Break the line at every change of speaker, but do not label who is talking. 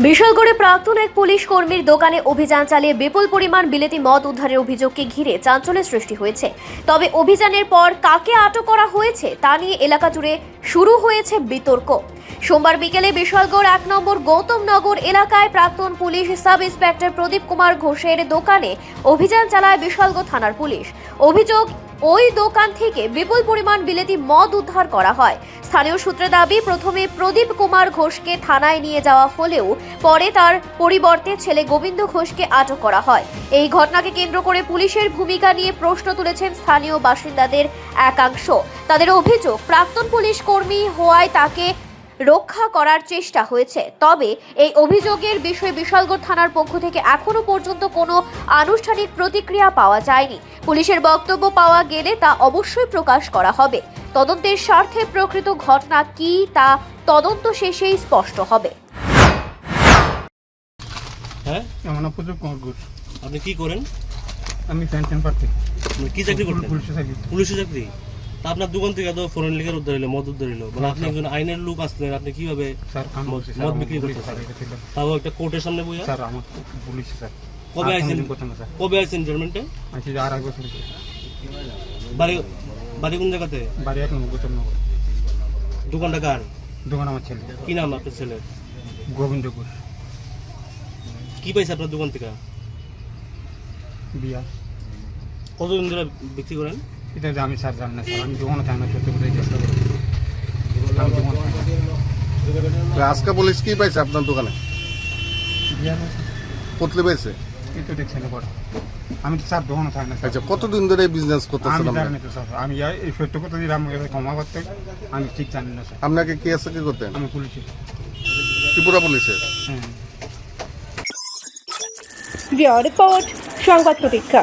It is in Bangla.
বিশালগড়ে প্রাক্তন এক পুলিশ কর্মীর দোকানে অভিযান চালিয়ে বিপুল পরিমাণ বিলেতি মদ উদ্ধারের অভিযোগকে ঘিরে চাঞ্চল্যের সৃষ্টি হয়েছে। তবে অভিযানের পর কাকে আটক করা হয়েছে তা নিয়ে এলাকা জুড়ে শুরু হয়েছে বিতর্ক। সোমবার বিকেলে বিশালগড় ১ নম্বর গৌতমনগর এলাকায় প্রাক্তন পুলিশ সাব ইন্সপেক্টর প্রদীপ কুমার ঘোষের দোকানে অভিযান চালায় বিশালগড় থানার পুলিশ। অভিযোগ, ওই দোকান থেকে বিপুল পরিমাণ বিলেতি মদ উদ্ধার করা হয়। স্থানীয় সূত্রে দাবি, প্রথমে প্রদীপ কুমার ঘোষকে থানায় নিয়ে যাওয়া হলেও পরে তার পরিবর্তে ছেলে গোবিন্দ ঘোষকে আটক করা হয়। এই ঘটনাকে কেন্দ্র করে পুলিশের ভূমিকা নিয়ে প্রশ্ন তুলেছেন স্থানীয় বাসিন্দাদের একাংশ। তাদের অভিযোগ, প্রাক্তন পুলিশ কর্মী হওয়ায় তাকে রক্ষা করার চেষ্টা হয়েছে। তবে এই অভিযোগের বিষয়ে বিশালগড় থানার পক্ষ থেকে এখনো পর্যন্ত কোনো আনুষ্ঠানিক প্রতিক্রিয়া পাওয়া যায়নি। পুলিশের বক্তব্য পাওয়া গেলে তা অবশ্যই প্রকাশ করা হবে। তদন্তের স্বার্থে প্রকৃত ঘটনা কি তা তদন্ত শেষেই স্পষ্ট হবে।
হ্যাঁ,
আমার নাম প্রদীপ কুমার ঘোষ।
আপনি কি করেন?
আমি পেনশন প্রার্থী।
কি চাকরি করতেন?
পুলিশের
চাকরি। তা আপনার দোকান থেকে তো ফরেন লিগার উদ্ধার হলো, মদ উদ্ধার হলো, মানে আপনি একজন আইনের লোক আসলেন, আপনি কিভাবে মদ বিক্রি করতেন? তাও একটা কোর্টের সামনে বইয়া?
স্যার আমার পুলিশ স্যার।
কবে আইছেন? কবে আইছেন রিটায়ারমেন্টে?
আছি আর এক বছর।
বাড়ি বাড়ি কোন জায়গাতে?
বাড়ি ১ নম্বর গৌতমনগর।
দোকানটা কার?
দোকান আমার ছেলে।
কি নাম আপনার ছেলের?
গোবিন্দ ঘোষ।
কি পাইছে আপনার দোকান থেকে?
বিয়া।
কতদিন ধরে বিক্রি করেন?
এটা যে আমি স্যার জানি না স্যার, আমি দোকানে থাকি না, সত্যি করে চেষ্টা করি।
আজকে পুলিশ কি পাইছে আপনার দোকানে?
বিয়া
পতলি পাইছে?
এই তো দেখছেন পরে। আমি তো স্যার দোকানে থাকি না।
আচ্ছা, কতদিন ধরে বিজনেস করতেছেন?
আমি জানি না স্যার, আমি এই সত্য কথা দিয়ে আমাকে ক্ষমা করতে, আমি ঠিক জানি না স্যার।
আপনাকে কি আছে কি করতেন?
আমি পুলিশে।
ত্রিপুরা পুলিশের?
হ্যাঁ।
রিপোর্ট সংবাদ প্রতীক্ষা।